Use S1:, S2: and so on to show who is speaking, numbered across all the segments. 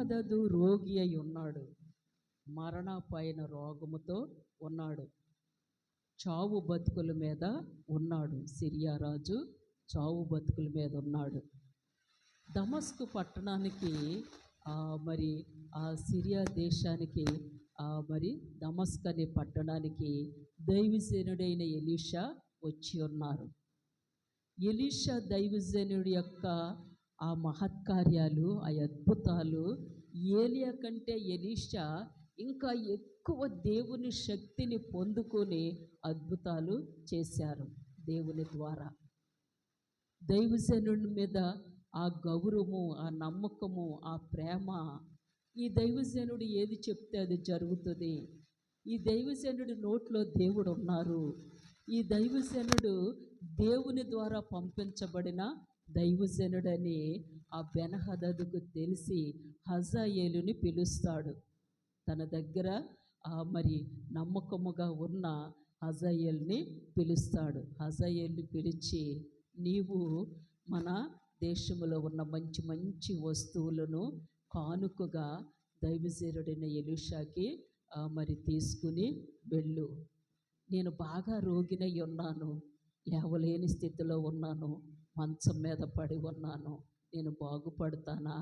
S1: బెన్హదదు రోగి అయి ఉన్నాడు. మరణపైన రోగముతో ఉన్నాడు. చావు బతుకుల మీద ఉన్నాడు. సిరియా రాజు చావు బతుకుల మీద ఉన్నాడు. దమస్కు పట్టణానికి మరి ఆ సిరియా దేశానికి మరి దమస్క్ అనే పట్టణానికి దైవజనుడైన ఎలీషా వచ్చి ఉన్నారు. ఎలీషా దైవజనుడి యొక్క ఆ మహత్కార్యాలు, ఆ అద్భుతాలు ఏలియా కంటే ఎలీషా ఇంకా ఎక్కువ దేవుని శక్తిని పొందుకొని అద్భుతాలు చేశారు. దేవుని ద్వారా దైవజనుడి మీద ఆ గౌరవము, ఆ నమ్మకము, ఆ ప్రేమ, ఈ దైవజనుడు ఏది చెప్తే అది జరుగుతుంది. ఈ దైవజనుడి నోట్లో దేవుడు ఉన్నారు. ఈ దైవజనుడు దేవుని ద్వారా పంపించబడిన దైవజనుడని ఆ బెన్హదదుకు తెలిసి హజాయేలుని పిలుస్తాడు. తన దగ్గర మరి నమ్మకముగా ఉన్న హజాయేల్ని పిలుస్తాడు. హజాయేల్ని పిలిచి, నీవు మన దేశంలో ఉన్న మంచి మంచి వస్తువులను కానుకగా దైవజనుడైన ఎలీషాకి మరి తీసుకుని వెళ్ళు. నేను బాగా రోగినై ఉన్నాను, లేవలేని స్థితిలో ఉన్నాను, మంచం మీద పడి ఉన్నాను. నేను బాగుపడతానా,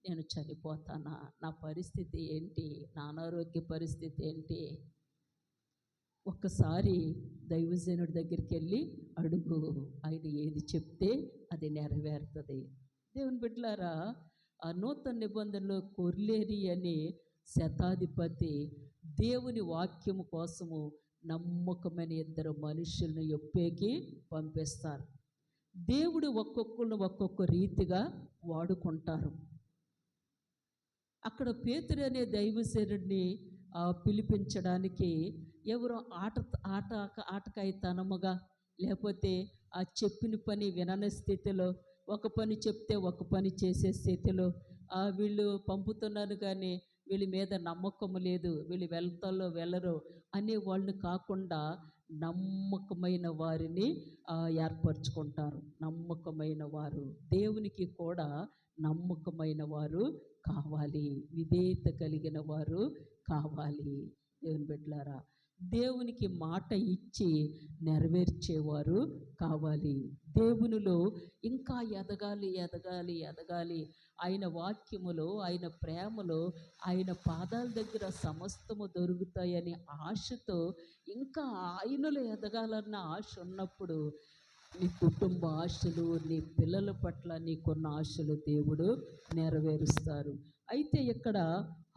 S1: నేను చనిపోతానా, నా పరిస్థితి ఏంటి, నా అనారోగ్య పరిస్థితి ఏంటి? ఒక్కసారి దైవజనుడి దగ్గరికి వెళ్ళి అడుగు, ఆయన ఏది చెప్తే అది నెరవేరుతుంది. దేవుని బిడ్డలారా, ఆ నూతన నిబంధనలో కొర్నేలి అనే శతాధిపతి దేవుని వాక్యము కోసము నమ్మకమైన ఇద్దరు మనుషులను యొప్పేకి పంపిస్తారు. దేవుడు ఒక్కొక్కరిని ఒక్కొక్క రీతిగా వాడుకుంటారు. అక్కడ పేతురు అనే దైవజనుడిని పిలిపించడానికి ఎవరో ఆటకాయితనముగా, లేకపోతే ఆ చెప్పిన పని వినని స్థితిలో, ఒక పని చెప్తే ఒక పని చేసే స్థితిలో వీళ్ళు పంపుతున్నారు కానీ వీళ్ళ మీద నమ్మకము లేదు, వీళ్ళు వెళ్తాలో వెళ్ళరు అనే వాళ్ళు కాకుండా నమ్మకమైన వారిని ఏర్పరచుకుంటారు. నమ్మకమైన వారు, దేవునికి కూడా నమ్మకమైన వారు కావాలి, విధేయత కలిగిన వారు కావాలి. దేవుని బిడ్డలారా, దేవునికి మాట ఇచ్చి నెరవేర్చేవారు కావాలి. దేవునిలో ఇంకా ఎదగాలి ఎదగాలి ఎదగాలి, ఆయన వాక్యములో, ఆయన ప్రేమలో, ఆయన పాదాల దగ్గర సమస్తము దొరుకుతాయని ఆశతో ఇంకా ఆయనలో ఎదగాలన్న ఆశ ఉన్నప్పుడు నీ కుటుంబ ఆశలు, నీ పిల్లల పట్ల నీకున్న ఆశలు దేవుడు నెరవేరుస్తారు. అయితే ఇక్కడ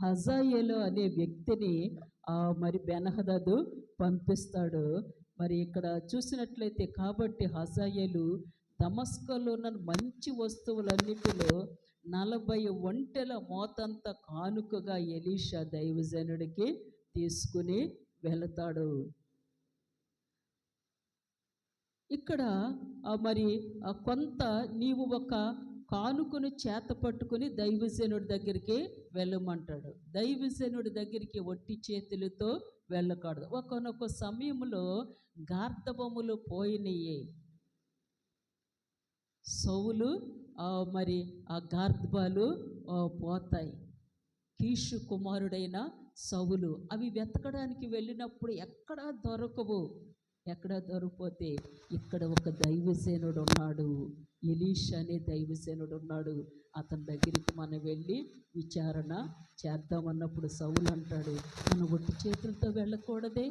S1: హజాయేలు అనే వ్యక్తిని మరి బెన్హదదు పంపిస్తాడు. మరి ఇక్కడ చూసినట్లయితే, కాబట్టి హజాయేలు దమస్కులో ఉన్న మంచి వస్తువులన్నిటిలో 40 ఒంటెల మోతంత కానుకగా ఎలీషా దైవజనుడికి తీసుకుని వెళతాడు. ఇక్కడ మరి కొంత నీవు ఒక కానుకను చేత పట్టుకుని దైవజనుడి దగ్గరికి వెళ్ళమంటాడు. దైవజనుడి దగ్గరికి ఒట్టి చేతులతో వెళ్ళకూడదు. ఒకనొక సమయంలో గార్ధబములు పోయినాయి. సౌలు మరి ఆ గార్ధబాలు పోతాయి. కీషు కుమారుడైన సౌలు అవి వెతకడానికి వెళ్ళినప్పుడు ఎక్కడా దొరకవు. ఎక్కడ దొరికిపోతే ఇక్కడ ఒక దైవజనుడు ఉన్నాడు, ఎలీషా అనే దైవజనుడు ఉన్నాడు, అతని దగ్గరికి మనం వెళ్ళి విచారణ చేద్దామన్నప్పుడు సౌలు అంటాడు, మనం ఒట్టి చేతులతో వెళ్ళకూడదే,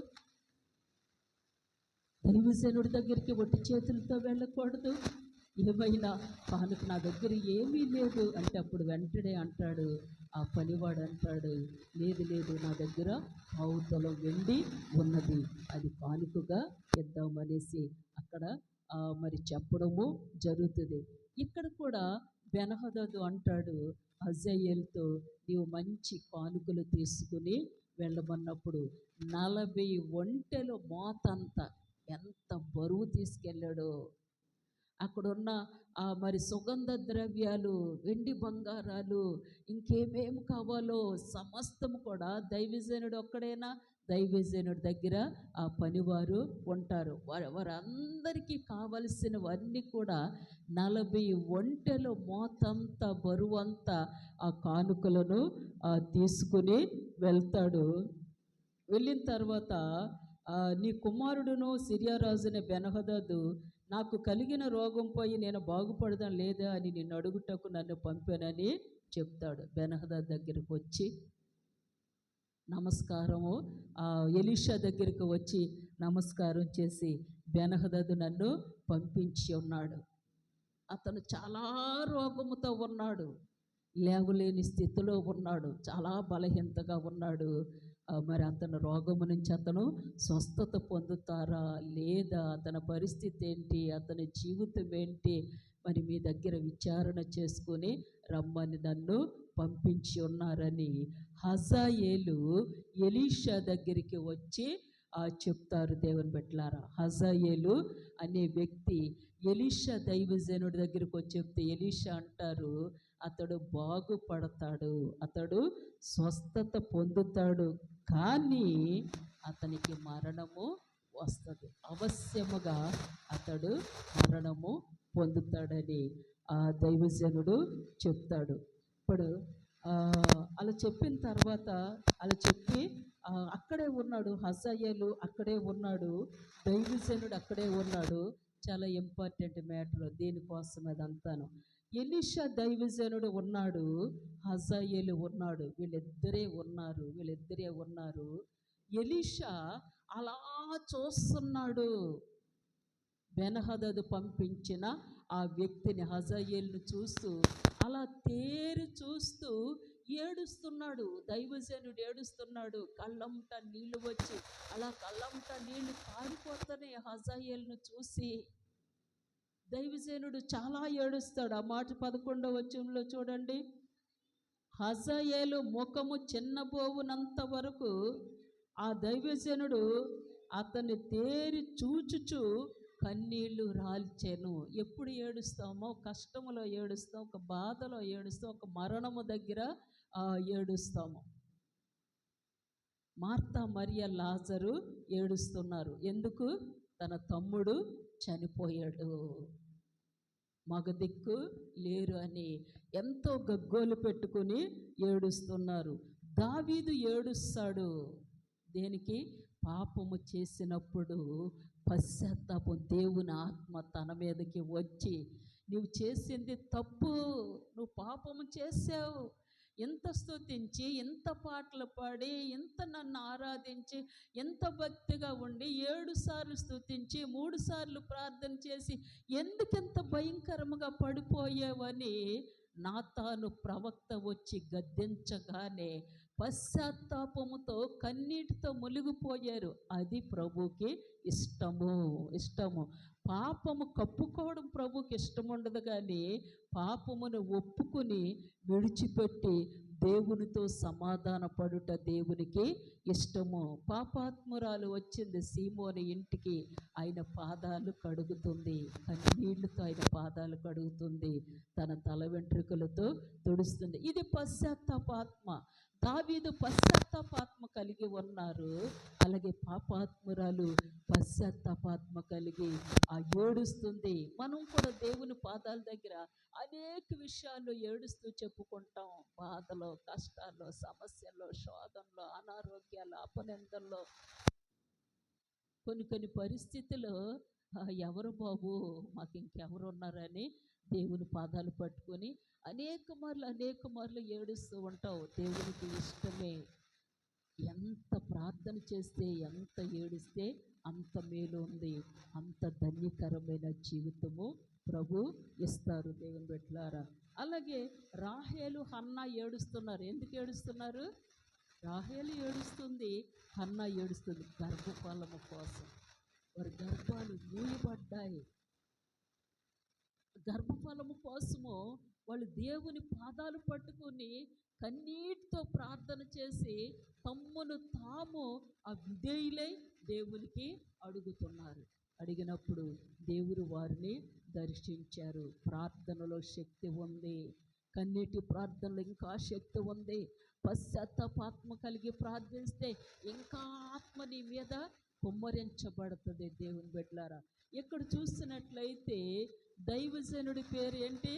S1: దైవజనుడి దగ్గరికి ఒట్టి చేతులతో వెళ్ళకూడదు, ఏమైనా కానుక నా దగ్గర ఏమీ లేదు అంటే అప్పుడు వెంటనే అంటాడు, ఆ పనివాడు అంటాడు, లేదు లేదు, నా దగ్గర పావుతల వెండి ఉన్నది, అది కానుకగా ఇద్దామనేసి అక్కడ మరి చెప్పడము జరుగుతుంది. ఇక్కడ కూడా బెన్హదదు అంటాడు హజాయేలుతో, నీవు మంచి కానుకలు తీసుకుని వెళ్ళమన్నప్పుడు 40 ఒంటెలు మోతంత, ఎంత బరువు తీసుకెళ్ళాడో. అక్కడున్న మరి సుగంధ ద్రవ్యాలు, వెండి బంగారాలు, ఇంకేమేమి కావాలో సమస్తము కూడా దైవజనుడు ఒక్కడేనా, దైవజనుడి దగ్గర ఆ పనివారు ఉంటారు. వారందరికీ కావలసినవన్నీ కూడా 40 ఒంటెలు మోతంతా బరువంతా ఆ కానుకలను తీసుకుని వెళ్తాడు. వెళ్ళిన తర్వాత నీ కుమారుడును సిరియారాజుని బెన్హదదు నాకు కలిగిన రోగం పోయి నేను బాగుపడదాం లేదా అని నిన్ను అడుగుటకు నన్ను పంపానని చెప్తాడు. బెన్హదదు దగ్గరికి వచ్చి నమస్కారము, ఎలీషా దగ్గరికి వచ్చి నమస్కారం చేసి, బెన్హదదు నన్ను పంపించి ఉన్నాడు, అతను చాలా రోగముతో ఉన్నాడు, లేవలేని స్థితిలో ఉన్నాడు, చాలా బలహీనతగా ఉన్నాడు. మరి అతను రోగము నుంచి అతను స్వస్థత పొందుతారా లేదా, అతని పరిస్థితి ఏంటి, అతని జీవితం ఏంటి, మరి మీ దగ్గర విచారణ చేసుకొని రమ్మని నన్ను పంపించి ఉన్నారని హజాయేలు ఎలీషా దగ్గరికి వచ్చి చెప్తారు. దేవుని బిడ్డలారా, హజాయేలు అనే వ్యక్తి ఎలీషా దైవజనుడి దగ్గరికి వచ్చి చెప్తే ఎలీషా అంటారు, అతడు బాగుపడతాడు, అతడు స్వస్థత పొందుతాడు, కానీ అతనికి మరణము వస్తుంది, అవశ్యముగా అతడు మరణము పొందుతాడని ఆ దైవజనుడు చెప్తాడు. ఇప్పుడు అలా చెప్పిన తర్వాత అలా చెప్పి అక్కడే ఉన్నాడు హజాయేలు, అక్కడే ఉన్నాడు దైవజనుడు, అక్కడే ఉన్నాడు. చాలా ఇంపార్టెంట్ మ్యాటర్, దీనికోసం అదంతాను. ఎలీషా దైవజనుడు ఉన్నాడు, హజాయేలు ఉన్నాడు, వీళ్ళిద్దరే ఉన్నారు. ఎలీషా అలా చూస్తున్నాడు, బెన్హదదు పంపించిన ఆ వ్యక్తిని, హజాయేలును చూస్తూ అలా తేరి చూస్తూ ఏడుస్తున్నాడు. దైవజనుడు ఏడుస్తున్నాడు, కళ్ళంట నీళ్లు వచ్చి అలా కళ్ళంట నీళ్లు కారిపోతున్నాయి హజాయేలును చూసి. దైవజనుడు చాలా ఏడుస్తాడు. ఆ మాట 11వ వచనంలో చూడండి, హజాయేలు ముఖము చిన్నబోవునంత వరకు ఆ దైవజనుడు అతన్ని తేరి చూచుచు కన్నీళ్లు రాల్చెను. ఎప్పుడు ఏడుస్తామో, కష్టములో ఏడుస్తాం, ఒక బాధలో ఏడుస్తాం, ఒక మరణము దగ్గర ఏడుస్తాము. మార్తా మరియ లాజరు ఏడుస్తున్నారు. ఎందుకు? తన తమ్ముడు చనిపోయాడు, మగదిక్కు లేరు అని ఎంతో గగ్గోలు పెట్టుకుని ఏడుస్తున్నారు. దావీదు ఏడుస్తాడు, దేనికి? పాపము చేసినప్పుడు పశ్చాత్తాపం, దేవుని ఆత్మ తన మీదకి వచ్చి, నువ్వు చేసింది తప్పు, నువ్వు పాపము చేసావు, ఎంత స్తుతించి, ఎంత పాటలు పాడి, ఎంత నన్ను ఆరాధించి, ఎంత భక్తిగా ఉండి 7 సార్లు స్తుతించి 3 సార్లు ప్రార్థన చేసి ఎందుకెంత భయంకరముగా పడిపోయావని నాతాను ప్రవక్త వచ్చి గద్దించగానే పశ్చాత్తాపముతో కన్నీటితో మునిగిపోయారు. అది ప్రభుకి ఇష్టము. పాపము కప్పుకోవడం ప్రభుకి ఇష్టం ఉండదు, కానీ పాపమును ఒప్పుకుని విడిచిపెట్టి దేవునితో సమాధాన పడుట దేవునికి ఇష్టము. పాపాత్మురాలు వచ్చింది సీమోని ఇంటికి, ఆయన పాదాలు కడుగుతుంది, కన్నీళ్లతో ఆయన పాదాలు కడుగుతుంది, తన తల వెంట్రుకలతో తుడుస్తుంది. ఇది పశ్చాత్తాపాత్మ. దావీదు పశ్చాత్తాపాత్మ కలిగి ఉన్నారు, అలాగే పాపాత్మురాలు పశ్చాత్తాపాత్మ కలిగి ఏడుస్తుంది. మనం కూడా దేవుని పాదాల దగ్గర అనేక విషయాలు ఏడుస్తూ చెప్పుకుంటాం, బాధలో, కష్టాల్లో, సమస్యల్లో, శోధనలో, అనారోగ్యాలు, అపనిందల్లో, కొన్ని పరిస్థితుల్లో ఎవరు బాబు మాకు ఇంకెవరు ఉన్నారని దేవుని పాదాలు పట్టుకొని అనేక మార్లు ఏడుస్తూ ఉంటావు. దేవునికి ఇష్టమే. ఎంత ప్రార్థన చేస్తే, ఎంత ఏడిస్తే అంత మేలు ఉంది, అంత ధన్యకరమైన జీవితము ప్రభు ఇస్తారు. దేవుని బిడ్డలారా, అలాగే రాహేలు, హన్నా ఏడుస్తున్నారు. ఎందుకు ఏడుస్తున్నారు? రాహేలు ఏడుస్తుంది, హన్నా ఏడుస్తుంది, గర్భఫలము కోసం. వారి గర్భాలు మూయబడ్డాయి. గర్భఫలము కోసము వాళ్ళు దేవుని పాదాలు పట్టుకుని కన్నీటితో ప్రార్థన చేసి తమ్మును తాము ఆ విధేయులై దేవునికి అడుగుతున్నారు. అడిగినప్పుడు దేవుడు వారిని దర్శించారు. ప్రార్థనలో శక్తి ఉంది. కన్నీటి ప్రార్థనలో ఇంకా శక్తి ఉంది. పశ్చాత్తాపాత్మ కలిగి ప్రార్థిస్తే ఇంకా ఆత్మ నీ మీద కుమ్మరించబడుతుంది. దేవుని బిడ్డలారా, ఇక్కడ చూసినట్లయితే దైవజనుడి పేరు ఏంటి?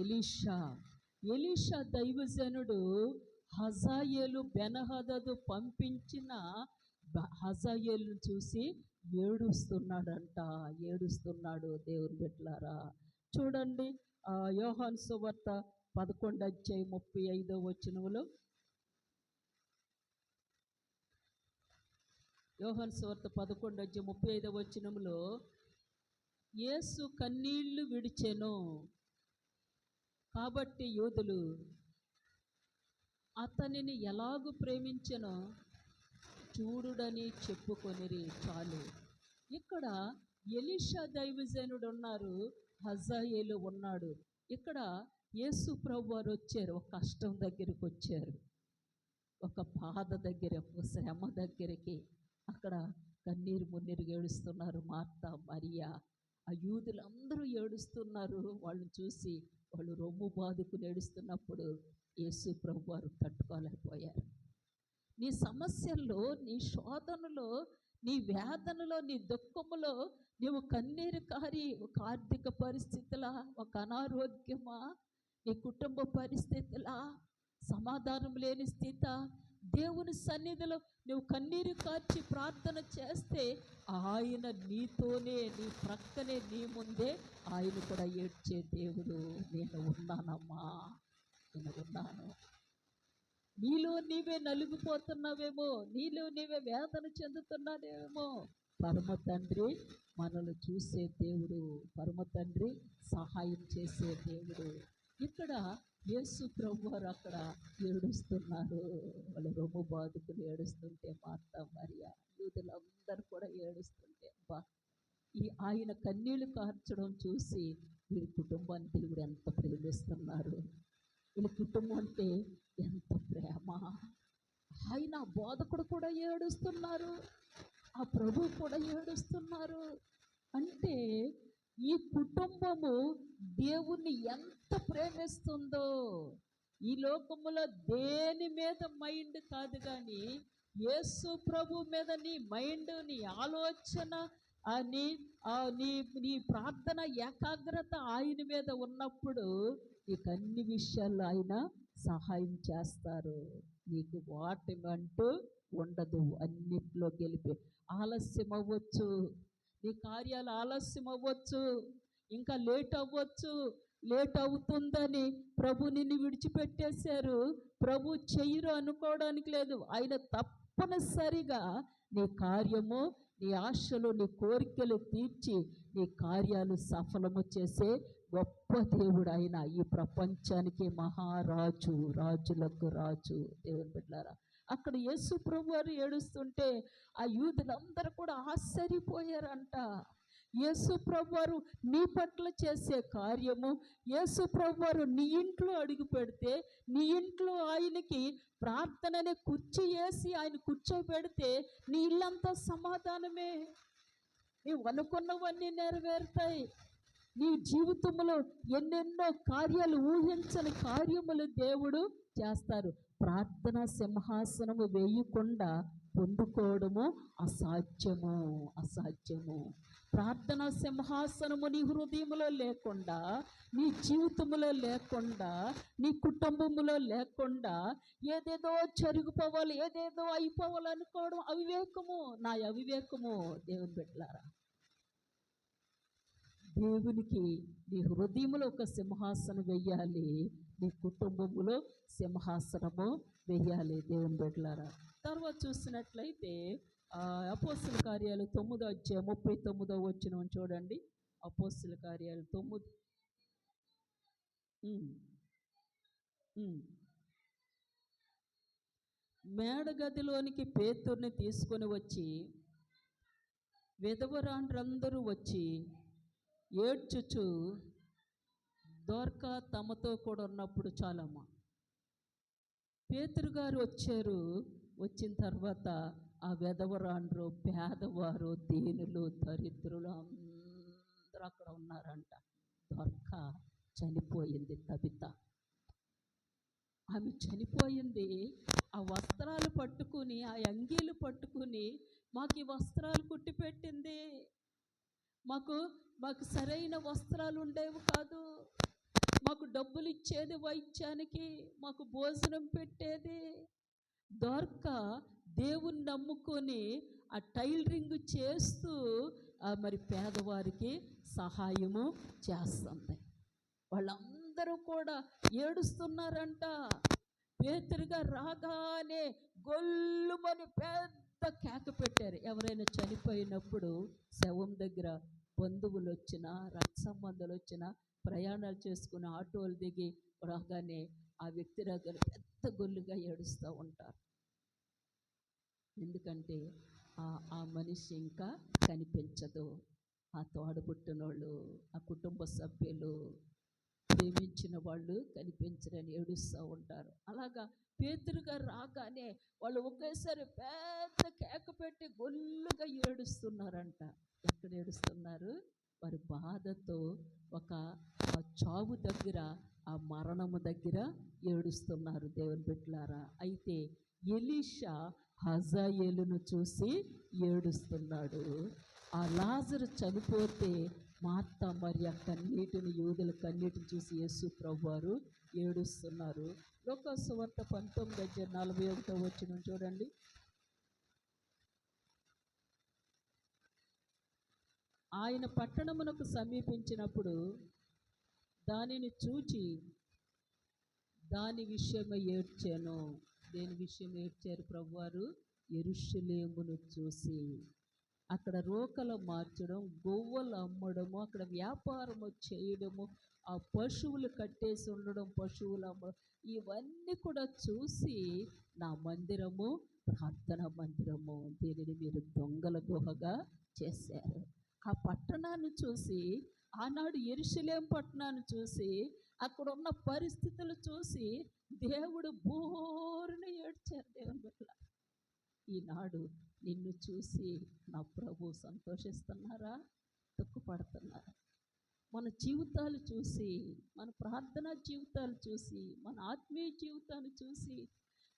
S1: ఎలీషా. ఎలీషా దైవజనుడు హజాయేలు బెనహదదు పంపించిన హజాయేలును చూసి ఏడుస్తున్నాడంట. ఏడుస్తున్నాడు. దేవుని బిడ్డలారా, చూడండి యోహాను సువార్త 11:35 యోహాను సువార్త 11:35 యేసు కన్నీళ్లు విడిచెను కాబట్టి యూదులు అతనిని ఎలాగు ప్రేమించెనో చూడుడని చెప్పుకొనిరి. చాలు. ఇక్కడ ఎలీషా దైవజనుడు ఉన్నారు, హజాయేలు ఉన్నాడు. ఇక్కడ యేసు ప్రభు వారు వచ్చారు. ఒక కష్టం దగ్గరికి వచ్చారు, ఒక బాధ దగ్గర, ఒక శ్రమ దగ్గరికి. అక్కడ కన్నీరు మున్నీరు ఏడుస్తున్నారు మార్తా, మరియా. ఆ యూదులందరూ ఏడుస్తున్నారు. వాళ్ళని చూసి వాళ్ళు రొమ్ము బాదుకుని ఏడుస్తున్నప్పుడు యేసు ప్రభు వారు తట్టుకోలేకపోయారు. నీ సమస్యల్లో, నీ శోధనలో, నీ వేదనలో, నీ దుఃఖములో నీవు కన్నీరు కారి, ఒక ఆర్థిక పరిస్థితులా, ఒక అనారోగ్యమా, నీ కుటుంబ పరిస్థితులా, సమాధానం లేని స్థితి, దేవుని సన్నిధిలో నువ్వు కన్నీరు కార్చి ప్రార్థన చేస్తే ఆయన నీతోనే, నీ ప్రక్కనే, నీ ముందే ఆయన కూడా ఏడ్చే దేవుడు. నేను ఉన్నానమ్మా, నేను ఉన్నాను. నీలో నీవే నలిగిపోతున్నావేమో, నీలో నీవే వేదన చెందుతున్నావేమో, పరమ తండ్రి మనల్ని చూసే దేవుడు, పరమ తండ్రి సహాయం చేసే దేవుడు. ఇక్కడ యేసు ప్రభు వారు అక్కడ ఏడుస్తున్నారు. వాళ్ళు రొమ్ము బాదుకుని ఏడుస్తుంటే మార్తా, మరియా, యూదులందరూ కూడా ఏడుస్తుంటే ఆయన కన్నీళ్లు కార్చడం చూసి వీరి కుటుంబాన్ని దేవుడు ఎంత ప్రేమిస్తున్నారు, వీళ్ళ కుటుంబం అంటే ఎంత ప్రేమ. ఆయన బోధకుడు కూడా ఏడుస్తున్నారు, ఆ ప్రభు కూడా ఏడుస్తున్నారు. అంటే ఈ కుటుంబము దేవుణ్ణి ఎంత ప్రేమిస్తుందో. ఈ లోకములో దేని మీద మైండ్ కాదు, కానీ యేసు ప్రభు మీద నీ మైండ్, నీ ఆలోచన, నీ ప్రార్థన ఏకాగ్రత ఆయన మీద ఉన్నప్పుడు నీకు అన్ని విషయాల్లో ఆయన సహాయం చేస్తారు. నీకు వాటిమంటూ ఉండదు, అన్నిట్లో గెలిపే. ఆలస్యం అవ్వచ్చు, నీ కార్యాలు ఆలస్యం అవ్వచ్చు, ఇంకా లేట్ అవ్వచ్చు. లేట్ అవుతుందని ప్రభు నిన్ను విడిచిపెట్టేశారు, ప్రభు చెయ్యరు అనుకోవడానికి లేదు. ఆయన తప్పనిసరిగా నీ కార్యము, నీ ఆశలు, నీ కోరికలు తీర్చి నీ కార్యాలు సఫలము చేసే గొప్ప దేవుడు ఆయన. ఈ ప్రపంచానికి మహారాజు, రాజులకు రాజు. దేవుని బిడ్డలారా, అక్కడ యేసు ప్రభు వారు ఏడుస్తుంటే ఆ యూదులందరూ కూడా ఆశ్చర్యపోయారంట. యేసు ప్రభు వారు నీ పట్ల చేసే కార్యము, యేసు ప్రభు వారు నీ ఇంట్లో అడుగు పెడితే, నీ ఇంట్లో ఆయనకి ప్రార్థననే కుర్చీ వేసి ఆయన కూర్చోబెడితే నీ ఇల్లంతా సమాధానమే. నీవు అనుకున్నవన్నీ నెరవేరుతాయి. నీ జీవితంలో ఎన్నెన్నో కార్యాలు, ఊహించని కార్యములు దేవుడు చేస్తారు. ప్రార్థన సింహాసనము వేయకుండా పొందుకోవడము అసాధ్యము, అసాధ్యము. ప్రార్థన సింహాసనము నీ హృదయంలో లేకుండా, నీ జీవితంలో లేకుండా, నీ కుటుంబంలో లేకుండా ఏదేదో జరిగిపోవాలి, ఏదేదో అయిపోవాలి అనుకోవడం అవివేకము, నా అవివేకము. దేవుని బిడ్డలారా, దేవునికి నీ హృదయంలో ఒక సింహాసనం వెయ్యాలి, నీ కుటుంబంలో సింహాసనము వెయ్యాలి. దేవుని బిడ్డలారా, తర్వాత చూసినట్లయితే అపోస్తుల కార్యాలు 9:39 చూడండి. అపోస్తుల కార్యాలు 9. మేడగదిలోనికి పేతురుని తీసుకొని వచ్చి విధవరాండ్రందరూ వచ్చి ఏడ్చుచు దోర్కా తమతో కూడా ఉన్నప్పుడు, చాలమ్మా, పేతురు గారు వచ్చారు. వచ్చిన తర్వాత ఆ వెధవరాండ్రు, పేదవారు, దీనులు, దరిద్రులు అందరూ అక్కడ ఉన్నారంట. దొరక చనిపోయింది తబిత. ఆమె చనిపోయింది. ఆ వస్త్రాలు పట్టుకుని, ఆ అంగీలు పట్టుకుని, మాకు ఈ వస్త్రాలు కుట్టి పెట్టింది. మాకు మాకు సరైన వస్త్రాలు ఉండేవి కాదు. మాకు డబ్బులు ఇచ్చేది వైద్యానికి, మాకు భోజనం పెట్టేది. దొరక దేవుని నమ్ముకొని ఆ టైలరింగ్ చేస్తూ మరి పేదవారికి సహాయము చేస్తుంది. వాళ్ళందరూ కూడా ఏడుస్తున్నారంట. పేతురుగా రాగానే గొల్లుమని పెద్ద కేక పెట్టారు. ఎవరైనా చనిపోయినప్పుడు శవం దగ్గర బంధువులు వచ్చినా, రక్త సంబంధాలు వచ్చినా, ప్రయాణాలు చేసుకుని ఆటోలు దిగి రాగానే ఆ వ్యక్తి దగ్గర పెద్ద గొల్లుగా ఏడుస్తూ ఉంటారు. ఎందుకంటే ఆ మనిషి ఇంకా కనిపించదు. ఆ తోడబుట్టినోళ్ళు, ఆ కుటుంబ సభ్యులు, ప్రేమించిన వాళ్ళు కనిపించరని ఏడుస్తూ ఉంటారు. అలాగా పేతురుగా రాగానే వాళ్ళు ఒకేసారి పెద్ద కేక పెట్టి గొల్లుగా ఏడుస్తున్నారంట. ఎక్కడ ఏడుస్తున్నారు? వారి బాధతో ఒక చావు దగ్గర, ఆ మరణము దగ్గర ఏడుస్తున్నారు దేవుని బిడ్డలారా. అయితే ఎలీషా హజాయేలును చూసి ఏడుస్తున్నాడు. ఆ లాజరు చనిపోతే మార్తా మరియ కన్నీటిని, యూదుల కన్నీటిని చూసి యేసు ప్రభువారు ఏడుస్తున్నారు. లూకా సువార్త 19:41 చూడండి. ఆయన పట్టణమునకు సమీపించినప్పుడు దానిని చూచి దాని విషయమై ఏడ్చాను. దేని విషయం ఏడ్చారు ప్రభువారు? యెరూషలేమును చూసి. అక్కడ రోకలు మార్చడం, గొవ్వలు అమ్మడము, అక్కడ వ్యాపారము చేయడము, ఆ పశువులు కట్టేసి ఉండడం, పశువులు అమ్మడం, ఇవన్నీ కూడా చూసి నా మందిరము ప్రార్థన మందిరము, దీనిని మీరు దొంగల గుహగా చేశారు. ఆ పట్టణాన్ని చూసి, ఆనాడు యెరూషలేము పట్టణాన్ని చూసి, అక్కడ ఉన్న పరిస్థితులు చూసి దేవుడు బోరున ఏడ్చారు. దేవుని బిడ్డలారా, ఈనాడు నిన్ను చూసి నా ప్రభు సంతోషిస్తున్నారా? దుఃఖపడుతున్నారా? మన జీవితాలు చూసి, మన ప్రార్థనా జీవితాలు చూసి, మన ఆత్మీయ జీవితాన్ని చూసి,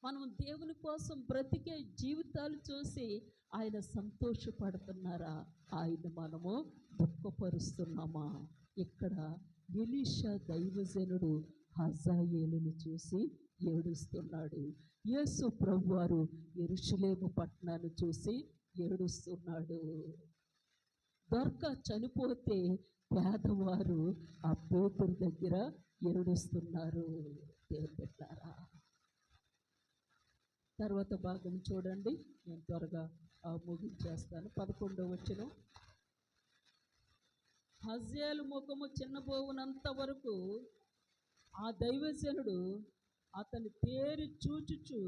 S1: మనం దేవుని కోసం బ్రతికే జీవితాలు చూసి ఆయన సంతోషపడుతున్నారా? ఆయన మనము దుఃఖపరుస్తున్నామా? ఇక్కడ ఎలీషా దైవజనుడు హజాయేలును చూసి ఏడుస్తున్నాడు. యేసు ప్రభువారు యెరూషలేము పట్టణాన్ని చూసి ఏడుస్తున్నాడు. దొరక చనిపోతే పేదవారు ఆ పేతురు దగ్గర ఏడుస్తున్నారు. దేవుని బిడ్డలారా, తర్వాత భాగం చూడండి. నేను త్వరగా ముగించేస్తాను. 11వ వచనం. హజాయేలు ముఖము చిన్నబోవునంత వరకు ఆ దైవజనుడు అతని తేరి చూచుచు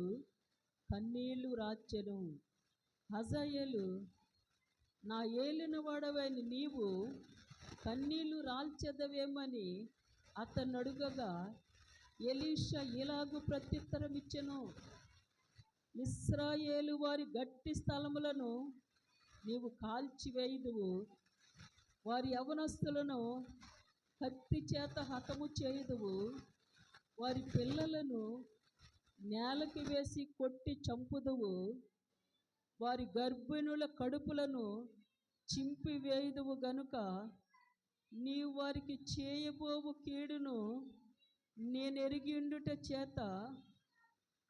S1: కన్నీళ్లు రాచెను. హజాయేలు, నా ఏలిన వాడవైన నీవు కన్నీళ్లు రాల్చెదవేమని అతన్ని అడుగగా ఎలీషా ఇలాగు ప్రత్యుత్తరం ఇచ్చెను. ఇశ్రాయేలు వారి గట్టి స్థలములను నీవు కాల్చివేయుదువు, వారి యవనస్తులను కత్తి చేత హతము చేయుదువు, వారి పిల్లలను నేలకి వేసి కొట్టి చంపుదువు, వారి గర్భిణుల కడుపులను చింపివేయుదువు గనుక నీవు వారికి చేయబోవు కీడును నేను ఎరిగిండుట చేత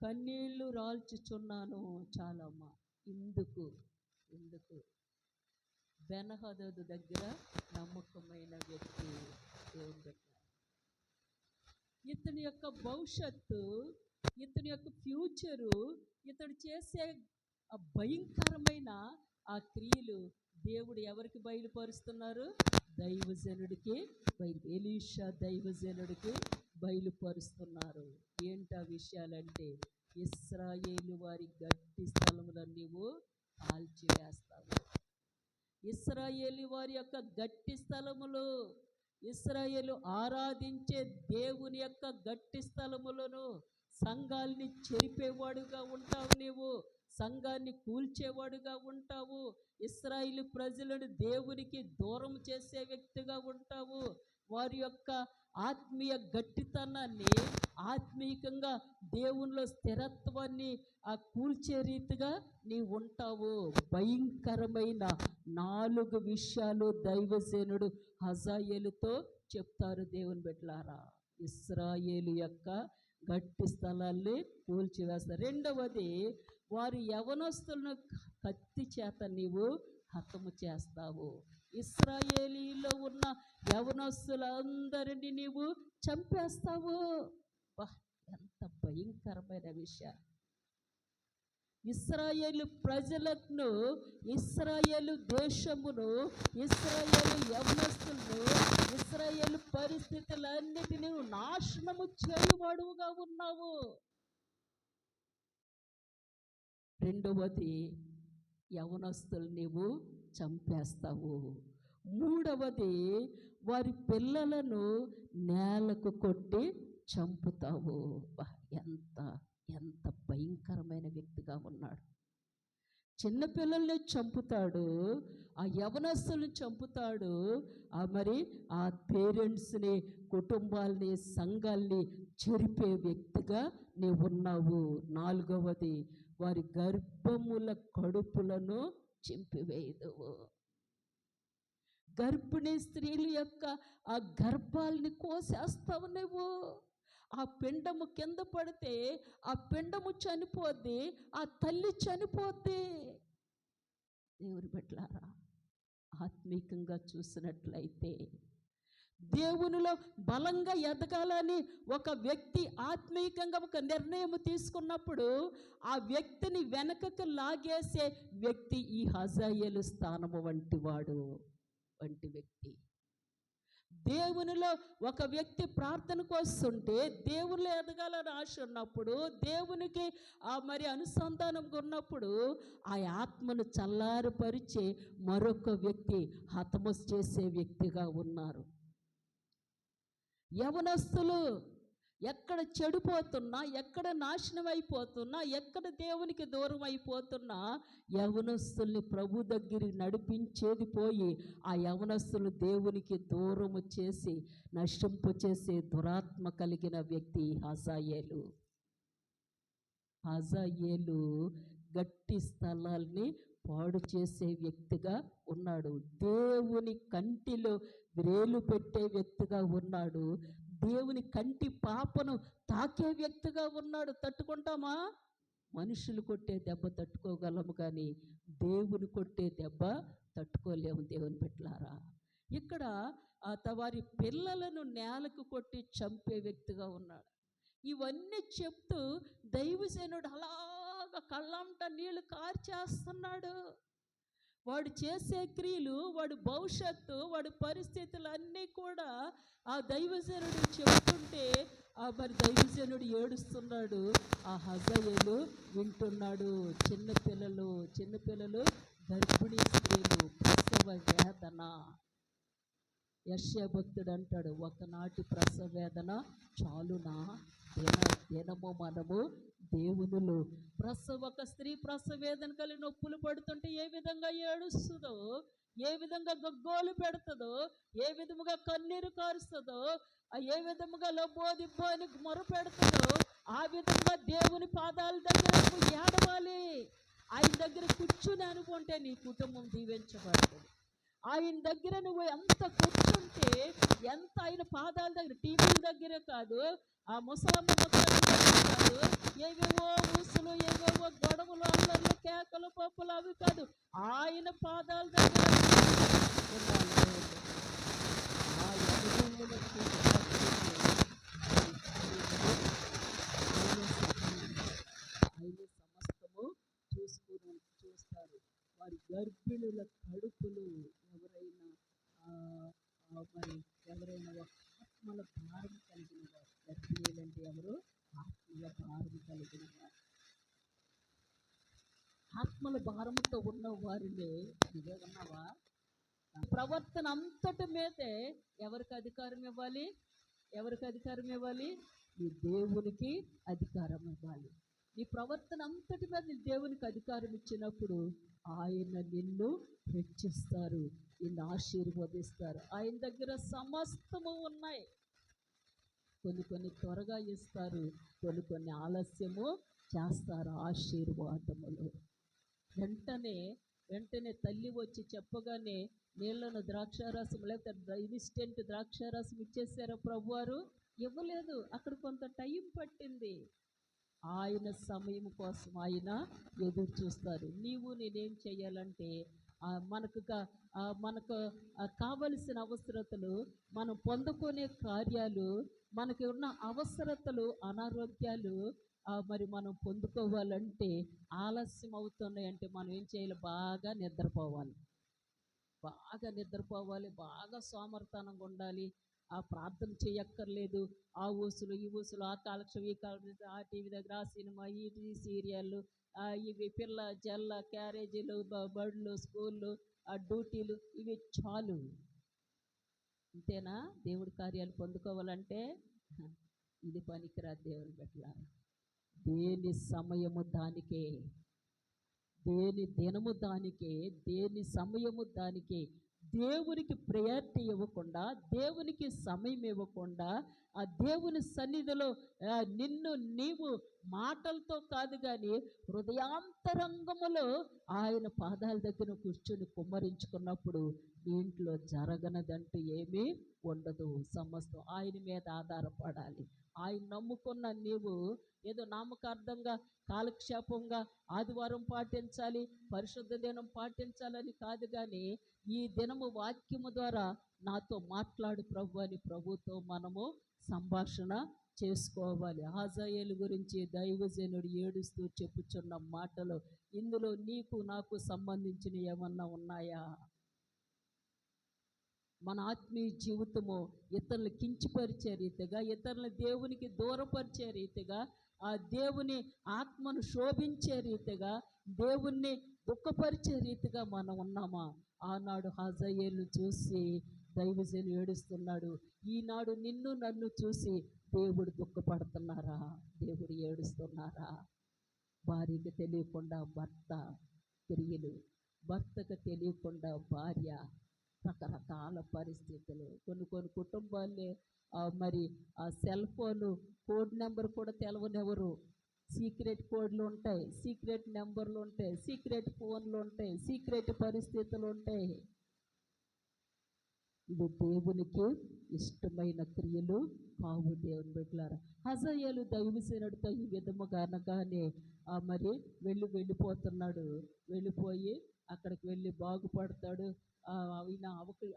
S1: కన్నీళ్లు రాల్చుచున్నాను. చాలమ్మా. ఇందుకు బెన్హదదు దగ్గర నమ్మకమైన వ్యక్తి దేవుని బిడ్డ. ఇతని యొక్క భవిష్యత్తు, ఇతని యొక్క ఫ్యూచరు, ఇతడు చేసే భయంకరమైన ఆ క్రియలు దేవుడు ఎవరికి బయలుపరుస్తున్నారు? దైవజనుడికి ఎలీషా దైవజనుడికి బయలుపరుస్తున్నారు. ఏంటా విషయాలంటే, ఇశ్రాయేలు వారి గట్టి స్థలములను నీవు కాల్చివేస్తావు. ఇశ్రాయేలు వారి యొక్క గట్టి స్థలములు, ఇశ్రాయేలు ఆరాధించే దేవుని యొక్క గట్టి స్థలములను, సంఘాల్ని చెరిపేవాడుగా ఉంటావు నీవు. సంఘాన్ని కూల్చేవాడుగా ఉంటావు. ఇశ్రాయేలు ప్రజలను దేవునికి దూరం చేసే వ్యక్తిగా ఉంటావు. వారి యొక్క ఆత్మీయ గట్టితనాన్ని, ఆత్మీయంగా దేవునిలో స్థిరత్వాన్ని కూల్చే రీతిగా నీవు ఉంటావు. భయంకరమైన 4 విషయాలు దైవసేనుడు హజాయేలుతో చెప్తారు. దేవుని బిడ్డలారా, ఇశ్రాయేలు యొక్క గట్టి స్థలాల్ని కూల్చివేస్తారు. రెండవది, వారి యవనస్తులను కత్తి చేత నీవు హతము చేస్తావు. ఇశ్రాయేలీలో ఉన్న యవనస్తులందరినీ నీవు చంపేస్తావు. ఎంత భయంకరమైన విషయం! ఇశ్రాయేలు ప్రజలను, ఇశ్రాయేలు దేశమును, ఇశ్రాయేలు యవనస్తులను, ఇశ్రాయేలు పరిస్థితులన్నిటినీ నాశనము చేయువాడుగా ఉన్నావు. రెండవది, యవనస్తులు నీవు చంపేస్తావు. మూడవది, వారి పిల్లలను నేలకు కొట్టి చంపుతావు. ఎంత ఎంత భయంకరమైన వ్యక్తిగా ఉన్నాడు! చిన్నపిల్లల్ని చంపుతాడు, ఆ యవనస్తుల్ని చంపుతాడు, మరి ఆ పేరెంట్స్ని, కుటుంబాల్ని, సంఘాల్ని చెరిపే వ్యక్తిగా నీవు ఉన్నావు. నాలుగవది, వారి గర్భముల కడుపులను చింపివేయదువు. గర్భిణీ స్త్రీల యొక్క ఆ గర్భాలని కోసేస్తావు నువ్వు. ఆ పిండము కింద పడితే ఆ పిండము చనిపోద్ది, ఆ తల్లి చనిపోద్ది. దేవుని బిడ్డలారా, ఆత్మీకంగా చూసినట్లయితే దేవునిలో బలంగా ఎదగాలని ఒక వ్యక్తి ఆత్మీకంగా ఒక నిర్ణయం తీసుకున్నప్పుడు ఆ వ్యక్తిని వెనకకు లాగేసే వ్యక్తి ఈ హజాయేలు స్థానము వంటి వ్యక్తి. దేవునిలో ఒక వ్యక్తి ప్రార్థనకు వస్తుంటే, దేవునిలో ఎదగాలని ఆశ ఉన్నప్పుడు, దేవునికి మరి అనుసంధానంగా ఉన్నప్పుడు ఆ ఆత్మను చల్లారుపరిచే మరొక వ్యక్తి హతము చేసే వ్యక్తిగా ఉన్నారు. యవనస్తులు ఎక్కడ చెడిపోతున్నా, ఎక్కడ నాశనం అయిపోతున్నా, ఎక్కడ దేవునికి దూరం అయిపోతున్నా, యవనస్తుల్ని ప్రభు దగ్గరికి నడిపించేది పోయి ఆ యవనస్తులు దేవునికి దూరము చేసి నశింపు చేసే దురాత్మ కలిగిన వ్యక్తి హజాయేలు. హజాయేలు గట్టి స్థలాల్ని పాడు చేసే వ్యక్తిగా ఉన్నాడు. దేవుని కంటిలో వ్రేలు పెట్టే వ్యక్తిగా ఉన్నాడు. దేవుని కంటి పాపను తాకే వ్యక్తిగా ఉన్నాడు. తట్టుకుంటామా? మనుషులు కొట్టే దెబ్బ తట్టుకోగలము, కానీ దేవుని కొట్టే దెబ్బ తట్టుకోలేము. దేవుని బిడ్డలారా, ఇక్కడ వారి పిల్లలను నేలకు కొట్టి చంపే వ్యక్తిగా ఉన్నాడు. ఇవన్నీ చెప్తూ దైవసేనుడు అలాగా కళ్ళంట నీళ్లు కార్చేస్తున్నాడు. వాడు చేసే క్రియలు, వాడి భవిష్యత్తు, వాడి పరిస్థితులు అన్నీ కూడా ఆ దైవజనుడు చెప్తుంటే మరి దైవజనుడు ఏడుస్తున్నాడు. ఆ హజాయేలు వింటున్నాడు. చిన్నపిల్లలు, గర్భిణీ స్త్రీలు, ప్రసవ వేదన. యెషయా భక్తుడు అంటాడు, ఒకనాటి ప్రసవ వేదన చాలునా, దినము మనము దేవునిలో. ఒక స్త్రీ ప్రసవ వేదన కలిగి నొప్పులు పడుతుంటే ఏ విధంగా ఏడుస్తుందో, ఏ విధంగా గగ్గోలు పెడుతుందో, ఏ విధముగా కన్నీరు కారుస్తుందో, ఏ విధముగా లబోదిబ్బో అని మొర పెడుతుందో, ఆ విధంగా దేవుని పాదాల దగ్గర ఏడవాలి. ఆయన దగ్గర కూర్చుని అనుకుంటే నీ కుటుంబం దీవించబడుతుంది. ఆయన దగ్గర నువ్వు ఎంత కూర్చుంటే, ఎంత ఆయన పాదాల దగ్గర, టీవీల దగ్గరే కాదు, ఆ ముసలమ్మ కాదు, ఏవేవో ఊసులు, ఏవేవో గొడవలు, అల్లర్లు, కేకలు, పప్పులు అవి కాదు, ఆయన పాదాల దగ్గర ఆయన సమస్తము చూస్తారు. వారి గర్భిణుల కడుపులు ఎవరైనా ఆత్మల భారం కలిగిన వారు. గర్భిణీలు అంటే ఎవరు? ఆత్మల భారం కలిగిన వారు. ఆత్మల భారంతో ఉన్న వారిని నువ్వే ఉన్నావా? ప్రవర్తన అంతటి మీదే ఎవరికి అధికారం ఇవ్వాలి? నీ దేవునికి అధికారం ఇవ్వాలి. నీ ప్రవర్తన అంతటి మీద నీ దేవునికి అధికారం ఇచ్చినప్పుడు ఆయన నిన్ను హెచ్చిస్తారు, నిన్ను ఆశీర్వదిస్తారు. ఆయన దగ్గర సమస్తము ఉన్నాయి. కొన్ని త్వరగా ఇస్తారు, కొన్ని ఆలస్యము చేస్తారు. ఆశీర్వాదములు వెంటనే తల్లి వచ్చి చెప్పగానే నీళ్ళను ద్రాక్షారసం లేకపోతే ఇన్స్టెంట్ ద్రాక్షారసం ఇచ్చేసారా ప్రభువారు? ఇవ్వలేదు. అక్కడ కొంత టైం పట్టింది. ఆయన సమయం కోసం ఆయన ఎదురు చూస్తారు. నేనేం చేయాలంటే మనకు కావలసిన అవసరతలు, మనం పొందుకునే కార్యాలు, మనకి ఉన్న అవసరతలు, అనారోగ్యాలు మరి మనం పొందుకోవాలంటే ఆలస్యం అవుతున్నాయంటే మనం ఏం చేయాలి? బాగా నిద్రపోవాలి, బాగా సోమర్తనంగా ఉండాలి. ప్రార్థన చేయక్కర్లేదు. ఆ ఊసులు ఈ ఊసులు, ఆ కాలక్షేపం ఈ కాలక్షేపం, ఆ టీవీ దగ్గర ఆ సినిమా, ఈ సీరియళ్ళు, ఇవి పిల్ల జల్ల క్యారేజీలు, బడులు, స్కూళ్ళు, డ్యూటీలు, ఇవి చాలు. అంతేనా? దేవుడి కార్యాలు పొందుకోవాలంటే ఇది పనికిరాదు. దేవుని పెట్టాలి. దేని సమయము దానికే, దేని దినము దానికే, దేని సమయము దానికే. దేవునికి ప్రయారిటీ ఇవ్వకుండా, దేవునికి సమయం ఇవ్వకుండా, ఆ దేవుని సన్నిధిలో నిన్ను నీవు మాటలతో కాదు కానీ హృదయాంతరంగములో ఆయన పాదాల దగ్గర కూర్చొని కుమ్మరించుకున్నప్పుడు నీ ఇంట్లో జరగనదంటూ ఏమీ ఉండదు. సమస్తం ఆయన మీద ఆధారపడాలి. ఆయన నమ్ముకున్న నీవు ఏదో నామకార్థంగా కాలక్షేపంగా ఆదివారం పాటించాలి, పరిశుద్ధ దినం పాటించాలని కాదు కానీ ఈ దినము వాక్యము ద్వారా నాతో మాట్లాడు ప్రభు అని ప్రభుతో మనము సంభాషణ చేసుకోవాలి. హజాయేలు గురించి దైవజనుడు ఏడుస్తూ చెప్పుచున్న మాటలు ఇందులో నీకు నాకు సంబంధించిన ఏమన్నా ఉన్నాయా? మన ఆత్మీయ జీవితము ఇతరులు కించపరిచే రీతిగా, ఇతరుల దేవునికి దూరపరిచే రీతిగా, ఆ దేవుని ఆత్మను శోభించే రీతిగా, దేవుణ్ణి దుఃఖపరిచే రీతిగా మనం ఉన్నామా? ఆనాడు హజాయేలు చూసి దైవజనుడు ఏడుస్తున్నాడు. ఈనాడు నిన్ను నన్ను చూసి దేవుడు దుఃఖపడుతున్నారా? దేవుడు ఏడుస్తున్నారా? భార్యకు తెలియకుండా భర్త క్రియలు, భర్తకు తెలియకుండా భార్య, రకరకాల పరిస్థితులు. కొన్ని కుటుంబాలే మరి ఆ సెల్ ఫోను కోడ్ నెంబర్ కూడా తెలవనెవరు. సీక్రెట్ కోడ్లు ఉంటాయి, సీక్రెట్ నెంబర్లు ఉంటాయి, సీక్రెట్ ఫోన్లు ఉంటాయి, సీక్రెట్ పరిస్థితులు ఉంటాయి. ఇది దేవునికి ఇష్టమైన క్రియలు కావు. దేవుని బిడ్డలారా, హజాయేలు దైవసేనుడితో ఈ విధముగా అనగానే మరి వెళ్ళిపోతున్నాడు. వెళ్ళిపోయి అక్కడికి వెళ్ళి బాగుపడతాడు. ఆయన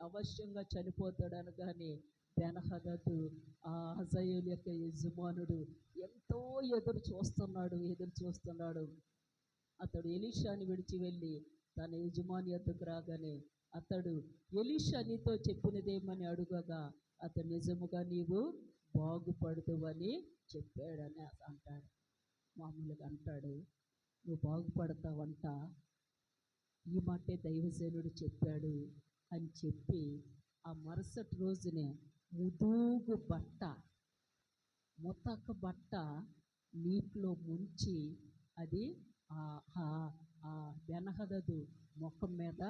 S1: అవశ్యంగా చనిపోతాడు అనగానే బెన్హదదు హజాయేలు యొక్క యజమానుడు ఎంతో ఎదురు చూస్తున్నాడు. అతడు ఎలీషాని విడిచి వెళ్ళి తన యజమాని వద్దకు రాగానే అతడు ఎలీషా నీతో చెప్పినదేమని అడుగగా అతడు నిజముగా నీవు బాగుపడదువని చెప్పాడని అంటాడు. మామూలుగా అంటాడు, నువ్వు బాగుపడతావంట, ఈ మాటే దైవసేనుడు చెప్పాడు అని చెప్పి ఆ మరుసటి రోజునే ముతక బట్ట నీటిలో ముంచి అది బెన్హదదు ముఖం మీద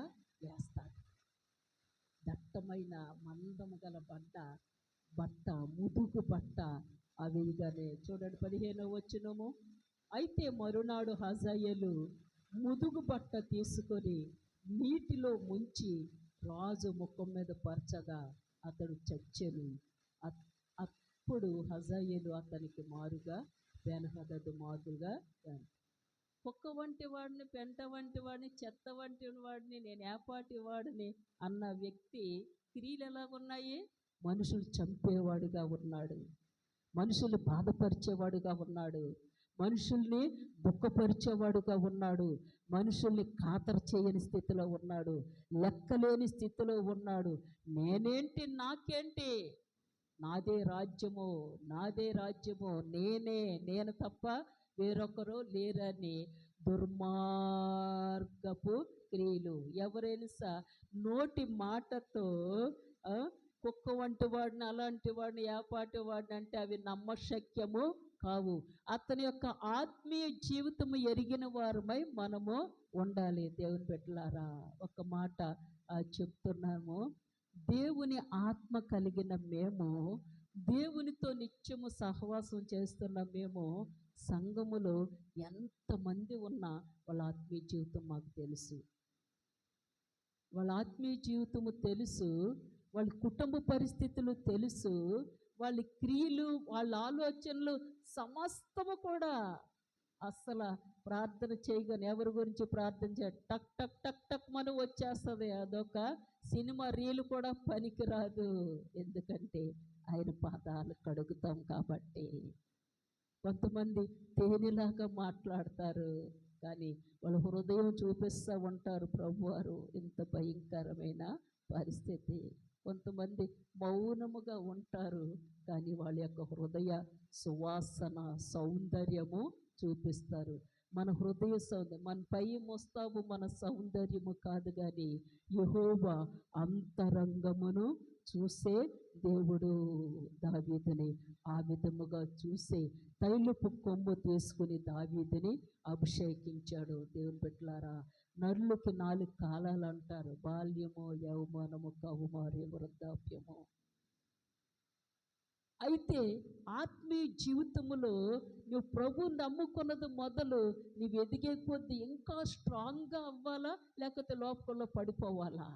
S1: వేస్తాడు. దట్టమైన మందము గల బట్ట ముదుగు బట్ట అవిగానే చూడండి 15వ వచనము. అయితే మరునాడు హజాయేలు ముదుగు బట్ట తీసుకొని నీటిలో ముంచి రాజు ముఖం మీద పరచగా అతడు చచ్చెను. అప్పుడు హజాయేలు అతనికి మారుగా బెన్హదదు మారుగా, కుక్క వంటి వాడిని, పెంట వంటి వాడిని, చెత్త వంటి వాడిని, నేను ఏపాటి వాడిని అన్న వ్యక్తి క్రియలు ఎలా ఉన్నాయి? మనుషులు చంపేవాడుగా ఉన్నాడు, మనుషులు బాధపరిచేవాడుగా ఉన్నాడు, మనుషుల్ని దుఃఖపరిచేవాడుగా ఉన్నాడు, మనుషుల్ని ఖాతరు చేయని స్థితిలో ఉన్నాడు, లెక్కలేని స్థితిలో ఉన్నాడు. నేనేంటి, నాకేంటి, నాదే రాజ్యము, నేను తప్ప వేరొకరు లేరని దుర్మార్గపు క్రియలు. ఎవరైనా నోటి మాటతో కుక్క వంటి వాడిని, అలాంటి వాడిని, ఏపాటి వాడిని అంటే అవి నమ్మశక్యము కావు. అతని యొక్క ఆత్మీయ జీవితము ఎరిగిన వారమై మనము ఉండాలి. దేవుని బిడ్డలారా, ఒక మాట చెప్తున్నాము. దేవుని ఆత్మ కలిగిన మేము, దేవునితో నిత్యము సహవాసం చేస్తున్న మేము, సంఘములో ఎంతమంది ఉన్నా వాళ్ళ ఆత్మీయ జీవితం మాకు తెలుసు. వాళ్ళ ఆత్మీయ జీవితము తెలుసు, వాళ్ళ కుటుంబ పరిస్థితులు తెలుసు, వాళ్ళ క్రియలు, వాళ్ళ ఆలోచనలు సమస్తము కూడా. అస్సలు ప్రార్థన చేయగానే ఎవరి గురించి ప్రార్థన టక్ టక్ టక్ టక్ మనం వచ్చేస్తుంది. అదొక సినిమా రీలు కూడా పనికిరాదు. ఎందుకంటే ఆయన పాదాలు కడుగుతాం కాబట్టి. కొంతమంది తేనెలాగా మాట్లాడతారు, కానీ వాళ్ళ హృదయం చూపిస్తూ ఉంటారు ప్రభువారు. ఇంత భయంకరమైన పరిస్థితి. కొంతమంది మౌనముగా ఉంటారు, కానీ వాళ్ళ యొక్క హృదయ సువాసన సౌందర్యము చూపిస్తారు. మన హృదయ సౌందర్యం, మన పై మోస్తాబు మన సౌందర్యము కాదు, కానీ యెహోవా అంతరంగమును చూసే దేవుడు. దావీదుని ఆ విధముగా చూసే తైలపు కొమ్ము తీసుకుని దావీదుని అభిషేకించాడు. దేవుని బిడ్డలారా, నరులకి 4 కాలాలు అంటారు: బాల్యము, యౌవనము, కౌమార్యము, వృద్ధాప్యము. అయితే ఆత్మీయ జీవితంలో నువ్వు ప్రభువుని నమ్ముకున్నది మొదలు, నువ్వు ఎదిగే కొద్దీ ఇంకా స్ట్రాంగ్గా అవ్వాలా, లేకపోతే లోకంలో పడిపోవాలా?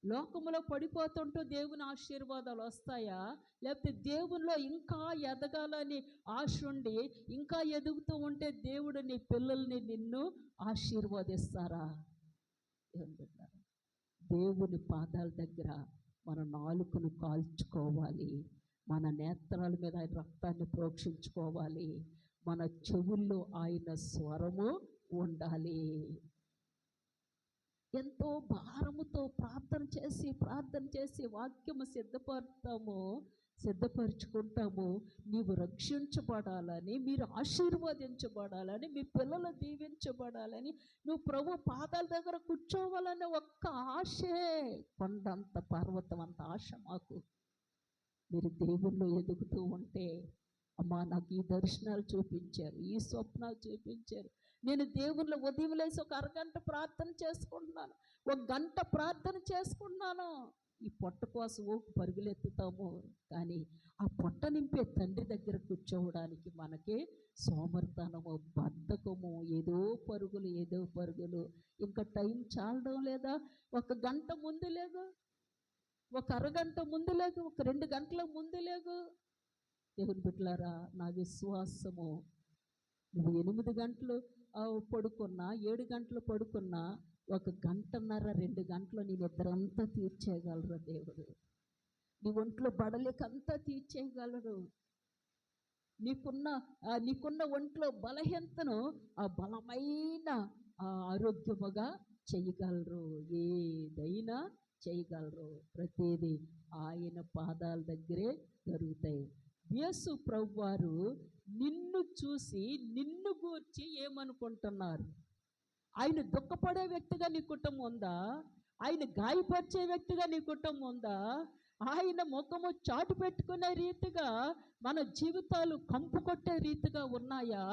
S1: లోకంలో పడిపోతుంటూ దేవుని ఆశీర్వాదాలు వస్తాయా, లేకపోతే దేవునిలో ఇంకా ఎదగాలని ఆశ ఉండి ఇంకా ఎదుగుతూ ఉంటే దేవుడు నీ పిల్లల్ని నిన్ను ఆశీర్వదిస్తారా? దేవుని పాదాల దగ్గర మన నాలుకను కాల్చుకోవాలి. మన నేత్రాల మీద ఆయన రక్తాన్ని ప్రోక్షించుకోవాలి. మన చెవుల్లో ఆయన స్వరము ఉండాలి. ఎంతో భారముతో ప్రార్థన చేసి వాక్యము సిద్ధపరుచుకుంటాము. నీవు రక్షించబడాలని, మీరు ఆశీర్వదించబడాలని, మీ పిల్లలు దీవించబడాలని, నువ్వు ప్రభు పాదాల దగ్గర కూర్చోవాలనే ఒక్క ఆశే. కొండంత పర్వతం అంత ఆశ మాకు. మీరు దేవుళ్ళు ఎదుగుతూ ఉంటే, అమ్మా నాకు ఈ దర్శనాలు చూపించారు, ఈ స్వప్నాలు చూపించారు, నేను దేవుళ్ళు ఉదయం లేసి ఒక అరగంట ప్రార్థన చేసుకుంటున్నాను, 1 గంట ప్రార్థన చేసుకుంటున్నాను. ఈ పొట్ట కోసం పరుగులెత్తుతాము, కానీ ఆ పొట్ట నింపే తండ్రి దగ్గర కూర్చోవడానికి మనకి సోమర్తనము, బద్ధకము, ఏదో పరుగులు. ఇంకా టైం చాలడం లేదా? 1 గంట ముందు లేదు, 1 అరగంట ముందు లేదు, 1 2 గంటల ముందు లేదు. దేవుని బిడ్డలారా, నా విశ్వాసము, నువ్వు 8 గంటలు పడుకున్నా, 7 గంటలు పడుకున్నా, 1 గంటన్నర 2 గంటలు నీ నిద్రంతా తీర్చేయగలరు దేవుడు. నీ ఒంట్లో బడలికంతా తీర్చేయగలరు. నీకున్న ఒంట్లో బలహీనతను ఆ బలమైన ఆరోగ్యముగా చేయగలరు. ఏదైనా చేయగలరు. ప్రతిదీ ఆయన పాదాల దగ్గరే జరుగుతాయి. యేసు ప్రభువారు నిన్ను చూసి నిన్ను గూర్చి ఏమనుకుంటున్నారు? ఆయన దుఃఖపడే వ్యక్తిగా నీ కుటుంబం ఉందా? ఆయన గాయపరిచే వ్యక్తిగా నీ కుటుంబం ఉందా? ఆయన ముఖము చాటు పెట్టుకునే రీతిగా మన జీవితాలు కంపు కొట్టే రీతిగా ఉన్నాయా?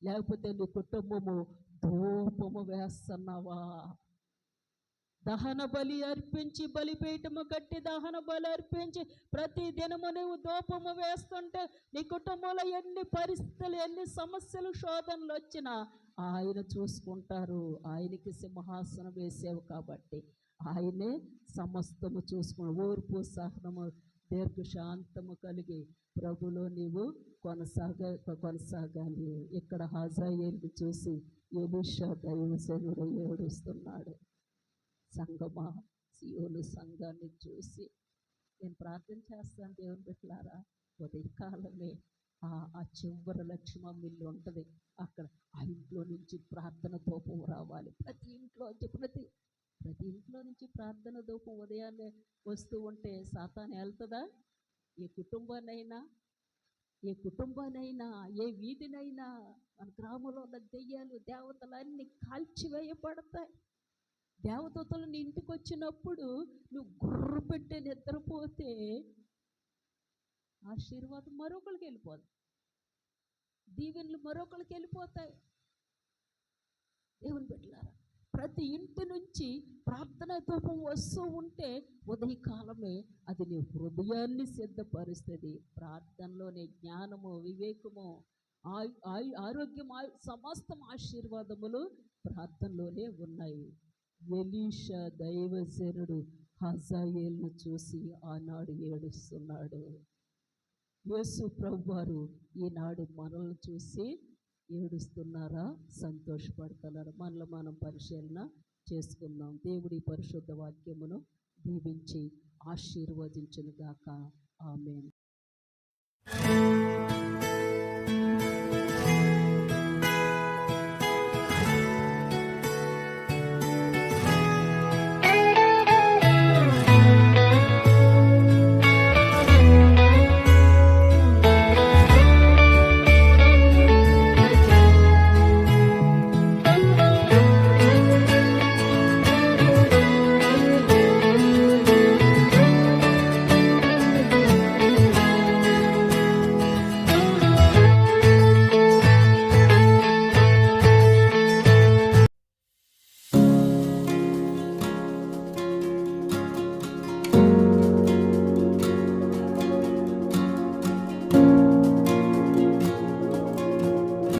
S1: లేకపోతే నీ కుటుంబము ధూపము వేస్తున్నావా? దహన బలి అర్పించి, బలిపీఠము కట్టి దహన బలి అర్పించి ప్రతి దినము నువ్వు ధూపము వేస్తుంటే నీ కుటుంబంలో ఎన్ని పరిస్థితులు, ఎన్ని సమస్యలు, శోధనలు వచ్చినా ఆయన చూసుకుంటారు. ఆయనకి సింహాసనం వేసావు కాబట్టి ఆయనే సమస్తము చూసుకుని, ఓర్పు, సహనము, దీర్ఘశాంతము కలిగి ప్రభులో నీవు కొనసాగాలి. ఇక్కడ హజాయేలును చూసి ఎలీషా దైవజనుడు ఏడుస్తున్నాడు. సంగమా, సియోను సంఘాన్ని చూసి నేను ప్రార్థన చేస్తాను. దేవుని బిడ్డలారా, ఉదయకాలమే ఆ చివరి లక్ష్మం ఇల్లు ఉంటుంది, అక్కడ ఆ ఇంట్లో నుంచి ప్రార్థన ధూపం రావాలి. ప్రతి ఇంట్లో నుంచి ప్రార్థన ధూపం ఉదయాన్నే వస్తూ ఉంటే సాతాను వెళ్తుందా? ఏ కుటుంబానైనా, ఏ వీధినైనా, మన గ్రామంలో ఉన్న దెయ్యాలు, దేవతలన్నీ కాల్చివేయబడతాయి. దేవదూతలు నీ ఇంటికి వచ్చినప్పుడు నువ్వు గుర్రు పెట్టి నిద్రపోతే ఆశీర్వాదం మరొకరికి వెళ్ళిపోదు. దీవెనలు మరొకరికి వెళ్ళిపోతాయి. దేవుని బిడ్డలారా, ప్రతి ఇంటి నుంచి ప్రార్థన ధూపం వస్తూ ఉంటే ఉదయకాలమే అది నీ హృదయాన్ని సిద్ధపరుస్తుంది. ప్రార్థనలోనే జ్ఞానము, వివేకము, ఆరోగ్యం, సమస్తం ఆశీర్వాదములు ప్రార్థనలోనే ఉన్నాయి. ఎలీషా దైవజనుడు హజాయేలును చూసి ఆనాడు ఏడుస్తున్నాడు. యేసు ప్రభువారు ఈనాడు మనల్ని చూసి ఏడుస్తున్నారా, సంతోషపడుతున్నారా? మనలో మనం పరిశీలన చేసుకుందాం. దేవుడి పరిశుద్ధ వాక్యమును దీవించి ఆశీర్వదించును గాక. ఆమేన్.